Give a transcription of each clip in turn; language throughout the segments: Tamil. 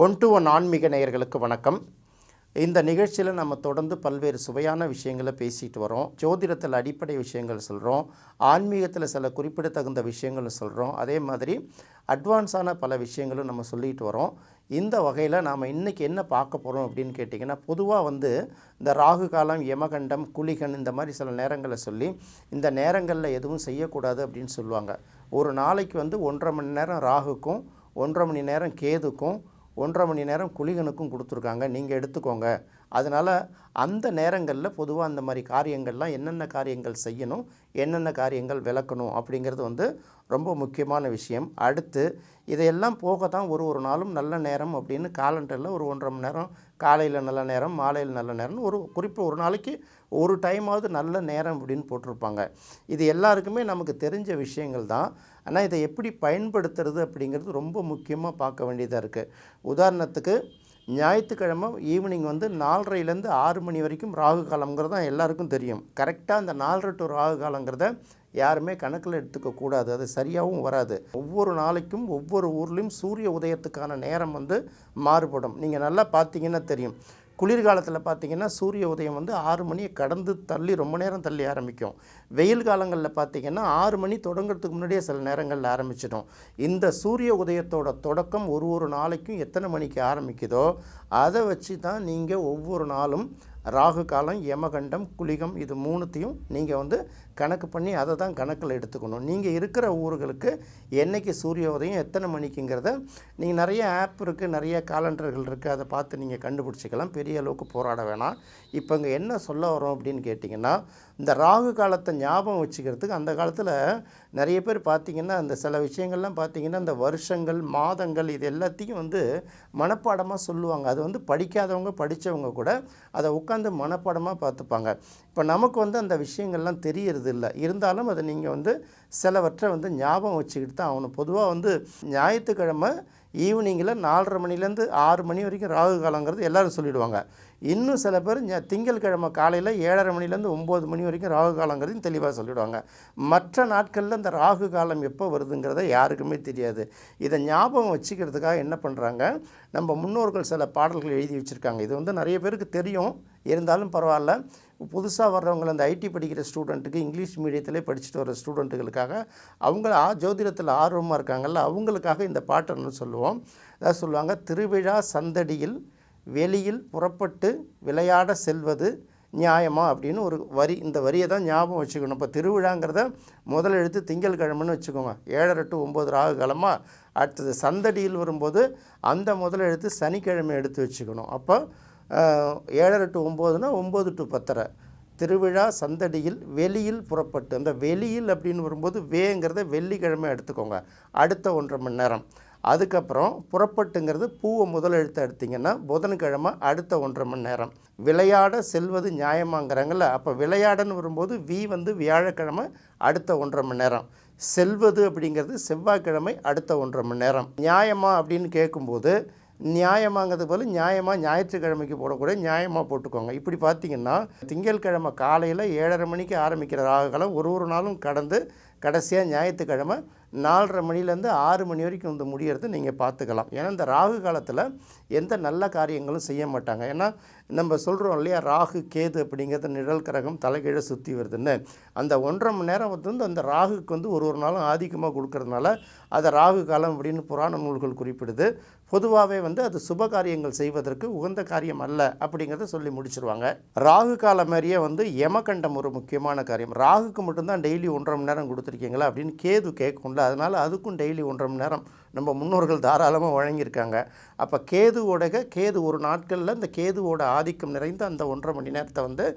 ஒன் டு ஒன் ஆன்மீக நேயர்களுக்கு வணக்கம். இந்த நிகழ்ச்சியில் நம்ம தொடர்ந்து பல்வேறு சுவையான விஷயங்களை பேசிட்டு வரோம். ஜோதிடத்தில் அடிப்படை விஷயங்கள் சொல்கிறோம், ஆன்மீகத்தில் சில குறிப்பிடத்தகுந்த விஷயங்கள் சொல்கிறோம், அதே மாதிரி அட்வான்ஸான பல விஷயங்களும் நம்ம சொல்லிட்டு வரோம். இந்த வகையில் நாம் இன்றைக்கி என்ன பார்க்க போகிறோம் அப்படின்னு கேட்டிங்கன்னா, பொதுவாக இந்த ராகு காலம், யமகண்டம், குளிகன் இந்த மாதிரி சில நேரங்களை சொல்லி இந்த நேரங்களில் எதுவும் செய்யக்கூடாது அப்படின்னு சொல்லுவாங்க. ஒரு நாளைக்கு 1.5 மணி நேரம் ராகுக்கும் 1.5 மணி நேரம் கேதுக்கும் 1.5 மணி நேரம் குளிகனுக்கும் கொடுத்துருக்காங்க, நீங்கள் எடுத்துக்கோங்க. அதனால் அந்த நேரங்களில் பொதுவாக அந்த மாதிரி காரியங்கள்லாம் என்னென்ன காரியங்கள் செய்யணும், என்னென்ன காரியங்கள் விளக்கணும் அப்படிங்கிறது ரொம்ப முக்கியமான விஷயம். அடுத்து இதையெல்லாம் போக தான் ஒரு நாளும் நல்ல நேரம் அப்படின்னு காலண்டரில் ஒரு 1.5 மணி நேரம் காலையில் நல்ல நேரம், மாலையில் நல்ல நேரம்னு ஒரு நாளைக்கு ஒரு டைமாவது நல்ல நேரம் அப்படின்னு போட்டிருப்பாங்க. இது எல்லாருக்குமே நமக்கு தெரிஞ்ச விஷயங்கள் தான். ஆனால் இதை எப்படி பயன்படுத்துறது அப்படிங்கிறது ரொம்ப முக்கியமாக பார்க்க வேண்டியதாக இருக்குது. உதாரணத்துக்கு ஞாயிற்றுக்கிழமை ஈவினிங் 4:30லேருந்து 6 மணி வரைக்கும் ராகு காலங்கிறது தான் எல்லாருக்கும் தெரியும். கரெக்டாக அந்த 4:30 டு ராகு காலங்கிறத யாருமே கணக்கில் எடுத்துக்கக்கூடாது, அது சரியாகவும் வராது. ஒவ்வொரு நாளைக்கும் ஒவ்வொரு ஊர்லேயும் சூரிய உதயத்துக்கான நேரம் மாறுபடும். நீங்கள் நல்லா பார்த்தீங்கன்னா தெரியும். குளிர்காலத்தில் பார்த்திங்கன்னா சூரிய உதயம் 6 மணியை கடந்து தள்ளி ரொம்ப நேரம் தள்ளி ஆரம்பிக்கும். வெயில் காலங்களில் பார்த்திங்கன்னா 6 மணி தொடங்கிறதுக்கு முன்னாடியே சில நேரங்களில் ஆரம்பிச்சிடும். இந்த சூரிய உதயத்தோட தொடக்கம் ஒரு நாளைக்கும் எத்தனை மணிக்கு ஆரம்பிக்குதோ அதை வச்சு தான் நீங்கள் ஒவ்வொரு நாளும் ராகு காலம், யமகண்டம், குளிகம் இது மூணுத்தையும் நீங்கள் கணக்கு பண்ணி அதை தான் கணக்கில் எடுத்துக்கணும். நீங்கள் இருக்கிற ஊர்களுக்கு என்றைக்கு சூரிய உதயம் எத்தனை மணிக்குங்கிறத நீங்கள் நிறைய ஆப் இருக்குது, நிறைய காலண்டர்கள் இருக்குது, அதை பார்த்து நீங்கள் கண்டுபிடிச்சிக்கலாம். பெரிய அளவுக்கு போராட வேணாம். இப்போ இங்கே என்ன சொல்ல வரோம் அப்படின்னு கேட்டிங்கன்னா, இந்த ராகு காலத்தை ஞாபகம் வச்சுக்கிறதுக்கு அந்த காலத்தில் நிறைய பேர் பார்த்திங்கன்னா அந்த சில விஷயங்கள்லாம் பார்த்திங்கன்னா இந்த வருஷங்கள், மாதங்கள் இது எல்லாத்தையும் மனப்பாடமாக சொல்லுவாங்க. அது படிக்காதவங்க, படித்தவங்க கூட அதை உட்காந்து மனப்பாடமாக பார்த்துப்பாங்க. இப்போ நமக்கு அந்த விஷயங்கள்லாம் தெரியறது இல்லை. இருந்தாலும் அதை நீங்கள் சிலவற்றை ஞாபகம் வச்சுக்கிட்டு தான் ஆகணும். பொதுவாக ஞாயிற்றுக்கிழமை ஈவினிங்கில் 4:30 மணிலேருந்து 6 மணி வரைக்கும் ராகு காலங்கிறது எல்லோரும் சொல்லிவிடுவாங்க. இன்னும் சில பேர் திங்கட்கிழமை காலையில் 7:30 மணிலேருந்து 9 மணி வரைக்கும் ராகு காலங்கிறதையும் தெளிவாக சொல்லிவிடுவாங்க. மற்ற நாட்களில் இந்த ராகு காலம் எப்போ வருதுங்கிறத யாருக்குமே தெரியாது. இதை ஞாபகம் வச்சுக்கிறதுக்காக என்ன பண்ணுறாங்க, நம்ம முன்னோர்கள் சில பாடல்கள் எழுதி வச்சுருக்காங்க. இது நிறைய பேருக்கு தெரியும், இருந்தாலும் பரவாயில்ல. புதுசாக வர்றவங்க அந்த ஐடி படிக்கிற ஸ்டூடெண்ட்டுக்கு, இங்கிலீஷ் மீடியத்திலே படிச்சுட்டு வர ஸ்டூடெண்ட்டுகளுக்காக, அவங்க ஜோதிடத்தில் ஆர்வமாக இருக்காங்கல்ல, அவங்களுக்காக இந்த பாட்டை சொல்லுவோம். அதாவது சொல்லுவாங்க, திருவிழா சந்தடியில் வெளியில் புறப்பட்டு விளையாட செல்வது நியாயமா அப்படின்னு ஒரு வரி. இந்த வரியை தான் ஞாபகம் வச்சுக்கணும். இப்போ திருவிழாங்கிறத முதல் எழுத்து திங்கட்கிழமைன்னு வச்சுக்கோங்க, 7:30 to 9 ராகு காலமாக. அடுத்தது சந்தடியில் வரும்போது அந்த முதல் எழுத்து சனிக்கிழமை எடுத்து வச்சுக்கணும். அப்போ 7:30 to 9னா 9 to 10:30. திருவிழா சந்தடியில் வெளியில் புறப்பட்டு, அந்த வெளியில் அப்படின்னு வரும்போது வேங்கிறத வெள்ளிக்கிழமை எடுத்துக்கோங்க, அடுத்த 1.5 மணி நேரம். அதுக்கப்புறம் புறப்பட்டுங்கிறது பூவை முதல் எழுத்து எடுத்திங்கன்னா புதன்கிழமை அடுத்த 1.5 மணி நேரம். விளையாட செல்வது நியாயமாங்கிறாங்கல்ல, அப்போ விளையாடன்னு வரும்போது வியாழக்கிழமை அடுத்த 1.5 மணி நேரம். செல்வது அப்படிங்கிறது செவ்வாய்க்கிழமை அடுத்த 1.5 மணி நேரம். நியாயமா அப்படின்னு கேட்கும்போது நியாயமாங்கிறது போல் நியாயமாக ஞாயிற்றுக்கிழமைக்கு போடக்கூடிய நியாயமாக போட்டுக்கோங்க. இப்படி பார்த்திங்கன்னா திங்கட்கிழமை காலையில் 7:30 மணிக்கு ஆரம்பிக்கிற ராகுகாலம் ஒரு நாளும் கடந்து கடைசியாக ஞாயிற்றுக்கிழமை 4:30 மணிலேருந்து 6 மணி வரைக்கும் முடியறது நீங்கள் பார்த்துக்கலாம். ஏன்னா இந்த ராகு காலத்தில் எந்த நல்ல காரியங்களும் செய்ய மாட்டாங்க. ஏன்னா நம்ம சொல்கிறோம் இல்லையா, ராகு கேது அப்படிங்கிறது நிழல் கிரகம் தலைகீழ சுற்றி வருதுன்னு. அந்த 1.5 மணி நேரம் அந்த ராகுக்கு ஒரு நாளும் ஆதிக்கமாக கொடுக்கறதுனால அதை ராகு காலம் அப்படின்னு புராண நூல்கள் குறிப்பிடுது. பொதுவாகவே அது சுப காரியங்கள் செய்வதற்கு உகந்த காரியம் அல்ல அப்படிங்கிறத சொல்லி முடிச்சிருவாங்க. ராகு காலம் மாதிரியே யமகண்டம் ஒரு முக்கியமான காரியம். ராகுக்கு மட்டும்தான் டெய்லி 1.5 மணி நேரம் கொடுத்துருக்கீங்களா அப்படின்னு கேது கேட்கும்ல, அதனால் அதுக்கும் டெய்லி 1.5 மணி நேரம் நம்ம முன்னோர்கள் தாராளமாக வழங்கியிருக்காங்க. அப்போ கேது ஒரு நாட்களில் இந்த கேதுவோட ஆதிக்கம் நிறைந்த அந்த 1.5 மணி நேரத்தை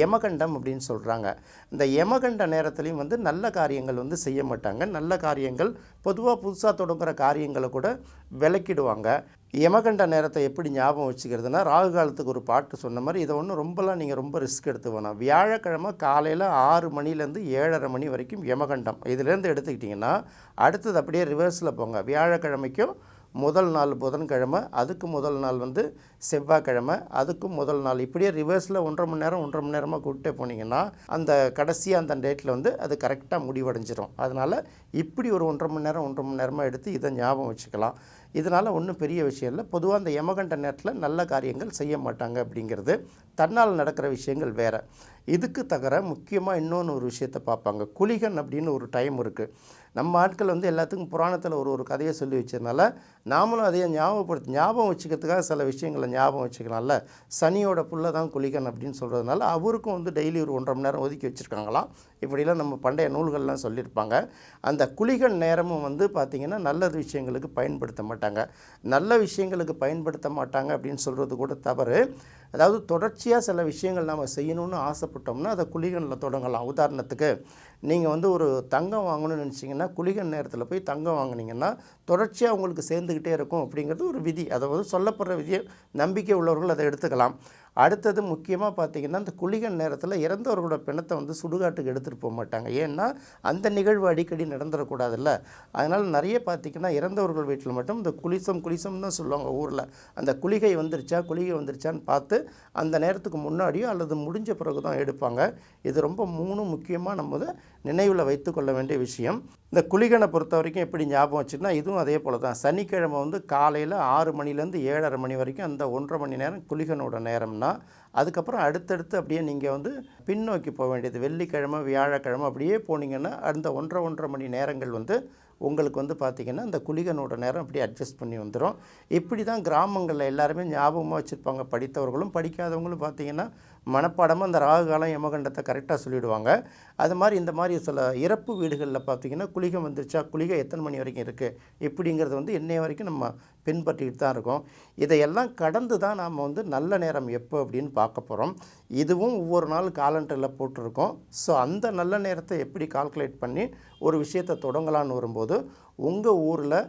யமகண்டம் அப்படின்னு சொல்கிறாங்க. இந்த யமகண்ட நேரத்துலையும் நல்ல காரியங்கள் செய்ய மாட்டாங்க. நல்ல காரியங்கள் பொதுவாக புதுசாக தொடங்குகிற காரியங்களை கூட விளக்கிடுவாங்க. யமகண்ட நேரத்தை எப்படி ஞாபகம் வச்சுக்கிறதுனா, ராகு காலத்துக்கு ஒரு பாட்டு சொன்ன மாதிரி இதை ரொம்பலாம் நீங்கள் ரொம்ப ரிஸ்க் எடுத்து வேணாம். வியாழக்கிழமை காலையில் 6 மணிலேருந்து 7:30 மணி வரைக்கும் யமகண்டம். இதிலேருந்து எடுத்துக்கிட்டிங்கன்னா அடுத்தது அப்படியே ரிவர்ஸில் போங்க. வியாழக்கிழமைக்கும் முதல் நாள் புதன்கிழமை, அதுக்கு முதல் நாள் செவ்வாய்க்கிழமை, அதுக்கும் முதல் நாள், இப்படியே ரிவர்ஸில் 1.5 மணி நேரமாக கூப்பிட்டே போனீங்கன்னா அந்த கடைசியாக அந்த டேட்டில் அது கரெக்டாக முடிவடைஞ்சிரும். அதனால் இப்படி ஒரு 1.5 மணி நேரமாக எடுத்து இதை ஞாபகம் வச்சுக்கலாம். இதனால் ஒன்றும் பெரிய விஷயம் இல்லை. பொதுவாக அந்த யமகண்ட நேரத்தில் நல்ல காரியங்கள் செய்ய மாட்டாங்க அப்படிங்கிறது. தன்னால் நடக்கிற விஷயங்கள் வேறு. இதுக்கு தவிர முக்கியமாக இன்னொன்று ஒரு விஷயத்தை பார்ப்பாங்க. குளிகன் அப்படின்னு ஒரு டைம் இருக்குது. நம்ம ஆட்கள் வந்து எல்லாத்துக்கும் புராணத்தில் ஒரு கதையை சொல்லி வச்சதுனால நாமளும் அதையே ஞாபகம் வச்சுக்கிறதுக்காக சில விஷயங்களை ஞாபகம் வச்சுக்கலாம்ல. சனியோட புள்ள தான் குளிகன் அப்படின்னு சொல்கிறதுனால அவருக்கும் வந்து டெய்லி ஒரு 1.5 மணி நேரம் ஒதுக்கி வச்சுருக்காங்களாம். இப்படிலாம் நம்ம பண்டைய நூல்கள்லாம் சொல்லியிருப்பாங்க. அந்த குளிகன் நேரமும் வந்து பார்த்திங்கன்னா நல்ல விஷயங்களுக்கு பயன்படுத்த மாட்டாங்க. நல்ல விஷயங்களுக்கு பயன்படுத்த மாட்டாங்க அப்படின்னு சொல்கிறது கூட தவறு. அதாவது தொடர்ச்சியாக சில விஷயங்கள் நம்ம செய்யணும்னு ஆசைப்பட்டோம்னா அதை குளிகனில் தொடங்கலாம். உதாரணத்துக்கு நீங்கள் வந்து ஒரு தங்கம் வாங்கணும்னு நினச்சிங்கன்னா குளிகன் நேரத்தில் போய் தங்கம் வாங்கினீங்கன்னா தொடர்ச்சியாக உங்களுக்கு சேர்ந்துக்கிட்டே இருக்கும் அப்படிங்கிறது ஒரு விதி. அதாவது சொல்லப்படுற விதியை நம்பிக்கை உள்ளவர்கள் அதை எடுத்துக்கலாம். அடுத்தது முக்கியமாக பார்த்திங்கன்னா இந்த குளிகன் நேரத்தில் இறந்தவர்களோட பிணத்தை வந்து சுடுகாட்டுக்கு எடுத்துகிட்டு போக மாட்டாங்க. ஏன்னா அந்த நிகழ்வு அடிக்கடி நடந்துடக்கூடாதுல்ல. அதனால் நிறைய பார்த்திங்கன்னா இறந்தவர்கள் வீட்டில் மட்டும் இந்த குளிசம் தான் சொல்லுவாங்க ஊரில். அந்த குளிகை வந்துருச்சான்னு பார்த்து அந்த நேரத்துக்கு முன்னாடியோ அல்லது முடிஞ்ச பிறகு தான் எடுப்பாங்க. இது ரொம்ப முக்கியமாக நம்ம நினைவில் வைத்து கொள்ள வேண்டிய விஷயம். இந்த குளிகனை பொறுத்த வரைக்கும் எப்படி ஞாபகம் வச்சுன்னா இதுவும் அதே போல் தான். சனிக்கிழமை வந்து காலையில் 6 மணிலேருந்து 7:30 மணி வரைக்கும் அந்த 1.5 மணி நேரம் குளிகனோட நேரம்னா அதுக்கப்புறம் அடுத்தடுத்து அப்படியே நீங்கள் வந்து பின்னோக்கி போக வேண்டியது. வெள்ளிக்கிழமை வியாழக்கிழமை அப்படியே போனீங்கன்னா அந்த 1.5 மணி நேரங்கள் வந்து உங்களுக்கு வந்து பார்த்திங்கன்னா இந்த குளிகனோட நேரம் அப்படியே அட்ஜஸ்ட் பண்ணி வந்துடும். இப்படி தான் கிராமங்களில் எல்லாருமே ஞாபகமாக வச்சுருப்பாங்க. படித்தவர்களும் படிக்காதவங்களும் பார்த்திங்கன்னா மனப்பாடமாக அந்த ராகு காலம் யமகண்டத்தை கரெக்டாக சொல்லிவிடுவாங்க. அது மாதிரி இந்த மாதிரி சில இறப்பு வீடுகளில் பார்த்திங்கன்னா குளிகம் வந்துருச்சா, குளிகை எத்தனை மணி வரைக்கும் இருக்குது இப்படிங்கிறது வந்து இன்னைய வரைக்கும் நம்ம பின்பற்றிட்டு தான் இருக்கோம். இதையெல்லாம் கடந்து தான் நாம் வந்து நல்ல நேரம் எப்போ அப்படின்னு பார்க்க போகிறோம். இதுவும் ஒவ்வொரு நாள் காலண்டரில் போட்டிருக்கோம். ஸோ அந்த நல்ல நேரத்தை எப்படி கால்குலேட் பண்ணி ஒரு விஷயத்தை தொடங்கலான்னு வரும்போது உங்கள் ஊரில்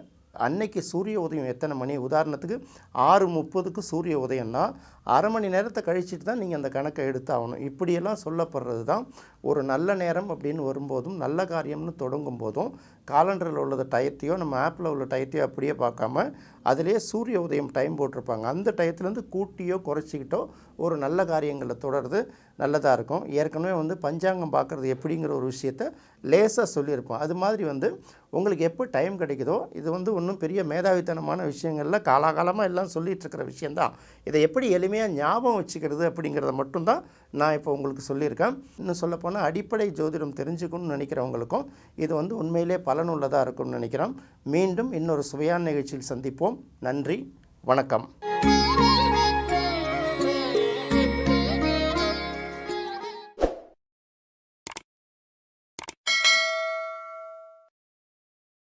அன்னைக்கு சூரிய உதயம் எத்தனை மணி, உதாரணத்துக்கு 6:30க்கு சூரிய உதயம்னா அரை மணி நேரத்தை கழிச்சிட்டு தான் நீங்கள் அந்த கணக்கை எடுத்து ஆகணும். இப்படியெல்லாம் சொல்லப்படுறது தான் ஒரு நல்ல நேரம் அப்படின்னு வரும்போதும் நல்ல காரியம்னு தொடங்கும் போதும் காலண்டரில் உள்ளது டயத்தையோ நம்ம ஆப்பில் உள்ள டயத்தையோ அப்படியே பார்க்காம அதிலே சூரிய உதயம் டைம் போட்டிருப்பாங்க. அந்த டயத்துலேருந்து கூட்டியோ குறைச்சிக்கிட்டோ ஒரு நல்ல காரியங்களை தொடர்றது நல்லதாக இருக்கும். ஏற்கனவே வந்து பஞ்சாங்கம் பார்க்குறது எப்படிங்கிற ஒரு விஷயத்தை லேசாக சொல்லியிருப்போம். அது மாதிரி வந்து உங்களுக்கு எப்போ டைம் கிடைக்குதோ இது வந்து ஒன்றும் பெரிய மேதாவித்தனமான விஷயங்களில் காலாகாலமாக எல்லாம் சொல்லிகிட்ருக்கிற விஷயந்தான். இதை எப்படி எளிமையாக ஞாபகம் வச்சுக்கிறது அப்படிங்கிறத மட்டும்தான் நான் இப்போ உங்களுக்கு சொல்லியிருக்கேன். இன்னும் சொல்லப்போனால் அடிப்படை ஜோதிடம் தெரிஞ்சுக்கணும்னு நினைக்கிறவங்களுக்கும் இது வந்து உண்மையிலே பலனுள்ளதாக இருக்கும்னு நினைக்கிறேன். மீண்டும் இன்னொரு சுவையான நிகழ்ச்சியில் சந்திப்போம். நன்றி, வணக்கம்.